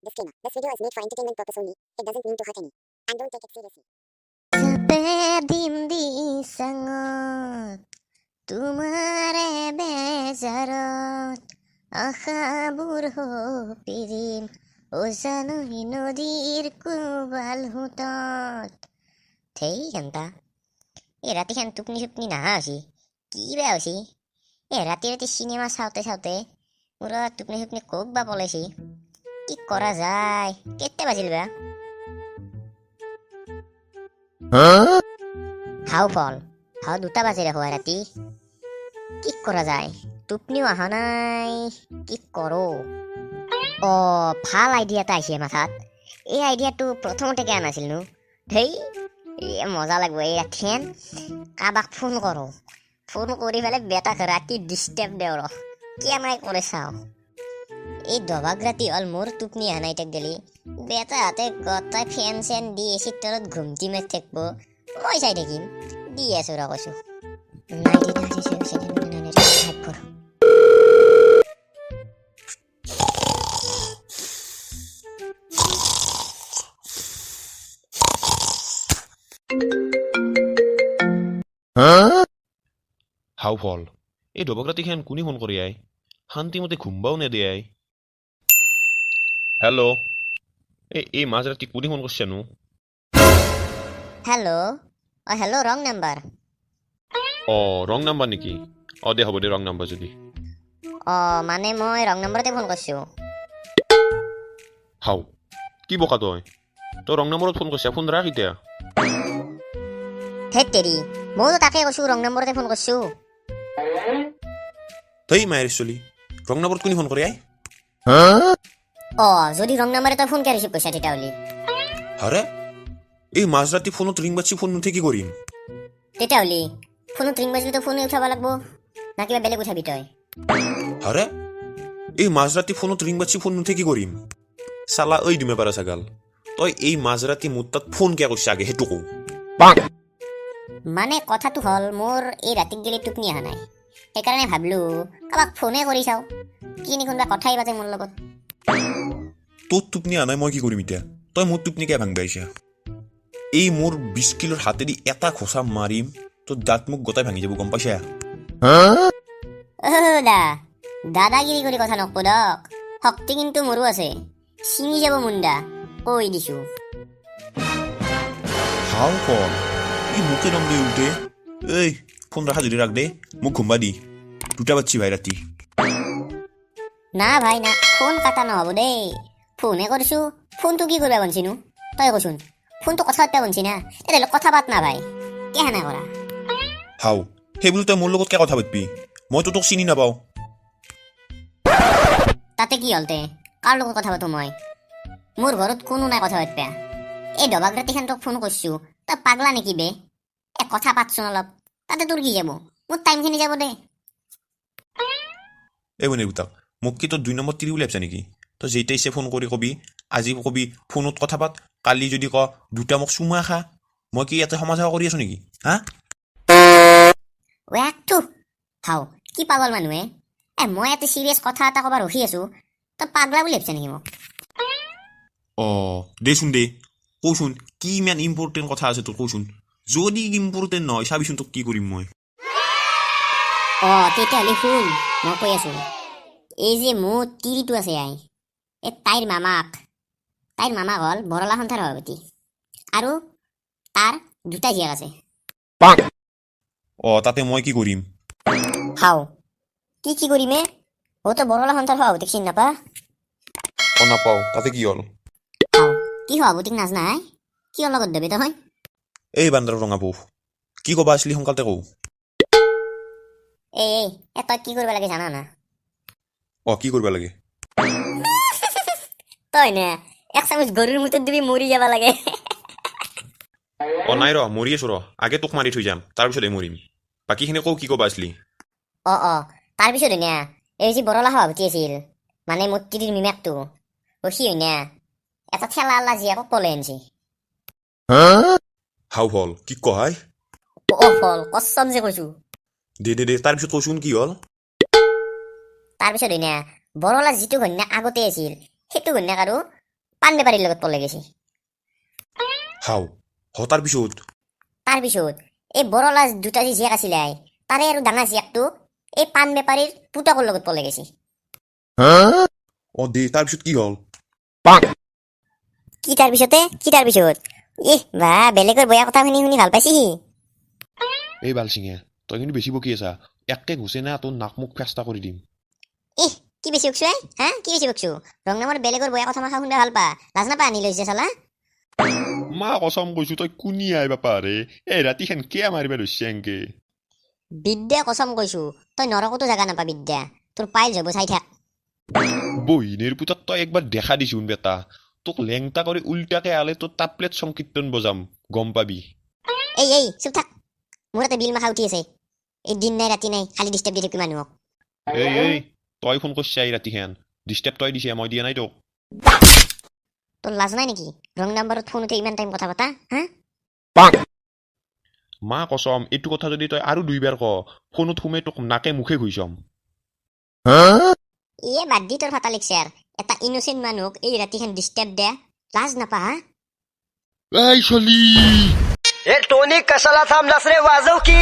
Disclaimer. This video is made for entertainment purpose only. It doesn't mean to hurt any. And don't take it seriously. দিম দি চাঙত তোমাৰে বেজাৰত আশাবোৰ সপিৰিম জানুহি নদীৰ কোবাল হুতত থেই কেনটা ৰাতিখান টোপনি চুপনি নাহা হৈছি কি বেয়া হৈছি ৰাতি ৰাতি চিনেমা চাওঁতে চাওঁতে মোৰ টোপনি চুপনি ক'ক বা পলাইছি কি কৰা যায় কেতিয়া বাজিল বা হাও ফল হাও 2টা বাজে দেখো ৰাতি কি কৰা যায় টোপনিও অহা নাই কি কৰো ভাল আইডিয়া এটা আহিছে মাথাত এই আইডিয়াটো প্ৰথমতে কিয় নাছিল নো ধেই মজা লাগিব এই ৰাতিখন কাবাক ফোন কৰো ফোন কৰি পেলাই বেটাক ৰাতি ডিষ্টাৰ্ব দেওঁ ৰ কেমেৰাই কৰি চাওঁ এই দবাক ৰাতি হ'ল মোৰ টোপনি অহা নাই তাক দিলি বেটাহঁতে গটাই ফেন চেন দি এচিৰ তলত ঘুমটি মাৰি থাকিব মই চাই থাকিম দি আছো ৰ কৈছো হাও ফল এই দবক ৰাতিখান কোনে ফোন কৰি আই শান্তিমতে ঘুমবাও নেদে আই হেল্ল' এই মাঝ ৰাতি কোনে ফোন কৰিছেনো hello' wrong number wrong number নেকি দে হ'ব দে ৰং নাম্বাৰ যদি মানে মই ৰং নাম্বাৰতে ফোন কৰিছো হাও কি বকা তই ৰং নম্বৰত ফোন কৰিছা ফোন ৰাখ এতিয়া ধেত তেৰি ময়ো তাকে কৈছো ৰং নম্বৰতে ফোন কৰিছো তই মায়েৰ চলি ৰং নম্বৰ কোনি ফোন কৰে আই যদি ৰং নাম্বাৰে তই ফোন কিয় ৰিচিভ কৰিছা তেতিয়াহ'লে আৰে এই মাঝৰাতি ফোনত ৰিং বাজছি ফোন নুঠে কি কৰিম তেতিয়াহ'লে ফোনত ৰিং বাজিলে তই ফোনে উঠাব লাগিব না কিবা বেলেগ উঠাবি তই আরে এই মাঝরাতি ফোনত রিং বাজছি ফোন নুঠে কি করিম সালা ওই দিমে পারা সাগাল তই এই মাঝরাতি মোর তাত ফোন কিয় করছে আগে হেতু কও মানে কথাটো হ'ল মোৰ এই ৰাতিক গেলি টোপনি অহা নাই সেইকাৰণে ভাবিলো কাৰোবাক ফোনে কৰি চাওঁ কিনি কোনোবা কথাই পাতে মোৰ লগত তোর টুপনি আনাই মই কি করিম এতিয়া তই মোর টুপনি কে ভাঙবা আইছা এই মোর 20 কিলোর হাতে দি এটা খোসা মারিম তোর দাঁত মুখ গোটাই ভাঙি যাব গম পাইছা দাদাগিৰি কৰি কথা নকদক শক্তি কিন্তু মোৰো আছে ছিঙি যাব মুণ্ডা কৈ দিছো হাও ফল এই মুখে রং দিয়ে উঠে এই ফোন রাখা যদি রাখ দে মুখ ঘুমবা দি 2টা বাজছি ভাই রাতি না ভাই না ফোন কাটা নহ'ব দেই ফোনে কৰিছো ফোনটো কি কৰিবা বনছিনো তই কচোন ফোনটো কথা পাতিবা বনছি না তেতিয়াহ'লে কথা পাত না ভাই কেহানা কৰা হাও সেই বুলি তই মোৰ লগত কে কথা পাতবি মইতো তোক চিনি নাপাওঁ তাতে কি হলতে কাৰ লগত কথা পাতো মই মোৰ ঘৰত কোনো নাই কথা পাতবা এই দবাক ৰাতিখান তোক ফোন কৰিছো তই পাগলা নেকি বে কথা পাতচোন অলপ তাতে তোৰ কি যাব মোৰ টাইমখিনি যাব দে এই বনে বুতাক মোক কি তোৰ 2 নম্বৰ তিৰি উলিয়াইছা নেকি তই যেইটাই ইছে ফোন কৰি কবি আজি কবি ফোনত কথা পাত কালি যদি ক 2টা মোক চুমা খা মই কি ইয়াতে সমাজ সেৱা কৰি আছো নেকি হা একটু হাও কি পাগল মানুহে মই ইয়াতে চিৰিয়াছ কথা এটা ক'ব ৰখি আছো তই পাগলা বুলি ভাবিছা নেকি মোক দেচোন দে কৌচোন কি ইমান ইম্পৰ্টেণ্ট কথা আছে তোৰ কৌচোন যদি ইম্পৰ্টেণ্ট নহয় চাবিচোন তোক কি কৰিম মই তেতিয়াহ'লে শুন মই কৈ আছো এই যে মোৰ তিৰিটো আছে তাইৰ মামাক হ'ল বৰলা সন্থাৰ সভাপতি আৰু তাৰ 2টা জীয়েক আছে তাতে মই কি কৰিম হাও কি কৰিমে তো বৰলা সন্থাৰ সভাপতিক চিনি নাপা নাপাওঁ তাতে কি হ'ল হাও কি সভাপতিক নাজ নাই কিয় লগত দেবে তই এই বান্দৰ ৰঙা পৌহ কি ক'বা আছিলি সোনকালতে কওঁ তই কি কৰিব লাগে জানা না কি কৰিব লাগে তই নে 1 চামুচ গৰুৰ মুটত দিবি মৰি যাব লাগে নাই ৰ মৰি আছো ৰ আগে তোক মাৰি থৈ যাম তাৰপিছত মৰিম বাকীখিনি কওঁ কি ক'বা আছিলি তাৰপিছত হয় না এই যে বৰলা সভাপতি আছিল মানে মোৰ তিৰিৰ মিমাকটো সি হয় না এটা ঠেলা আল্লা জীয়াকক পলে আনছি হাও ফল কি কহাই ফল কচম যে কৈছো দে তাৰপিছত কচোন কি হ'ল তাৰপিছত হয় না বৰলা যিটো ঘন্যা আগতে আছিল সেইটো ঘন্যাক আৰু পাণ বেপাৰীৰ লগত পলাই গৈছে হাও তাৰ পিছত তাৰপিছত এই বৰলা দুটা যি জীয়েক আছিলে তাৰে আৰু ডাঙৰ জীয়েকটো এই পাণ বেপাৰীৰ পুতকৰ লগত পলাই গৈছে দে তাৰপিছত কি হ'ল কি তাৰপিছত বা বেলেগৰ বেয়া কথা শুনি শুনি ভাল পাইছি সি এই বালচিঙে তই কিন্তু বেছি বকি আছা একে ঘুচে না তোৰ নাক মুখ ফেষ্টা কৰি দিম কি বেছি বকছো কি বেছি বকছো ৰং নামৰ বেলেগৰ বেয়া কথা মাখা শুনিলে ভাল পা লাজ নাপা আনি লৈছে চালা মা কচম কৈছো তই কুনি আহিবা পাৰে এই ৰাতিখন কিয় মাৰিবা লৈছে এনকে বিদ্যা কচম কৈছো তই নৰকতো জাগা নাপা বিদ্যা তোৰ পাইল যাব চাই থাক বহিনীৰ পুতক তই একবাৰ দেখা দিছোন বেটা তোক লেংটা কৰি উল্টাকে আলে তোৰ টাপলেট সংকীৰ্তন বজাম গম পাবি এই চুপ থাক মোৰ এটা বিল মাখা উঠি আছে এই দিন নাই ৰাতি নাই খালি ডিষ্টাৰ্ব দি থাকি মানুহক এই তই ফোন কৰিছা এই ৰাতিখন ডিষ্টাৰ্ব তই দিছে মই দিয়া নাই তোক তোৰ লাজ নাই নেকি ৰং নাম্বাৰত ফোন উঠে ইমান টাইম কথা পতা মা কচম এইটো কথা যদি তই আৰু দুইবাৰ ক ফোনত সোমাই তোক নাকে মুখে ঘুইছম বাদ দি তোৰ ফাটা লেকচাৰ এটা ইনোচেণ্ট মানুহক এই ৰাতিখন ডিষ্টাৰ্ব দে লাজ নাপা এই চলি टोनी कशाला थांबलास रे वाजव की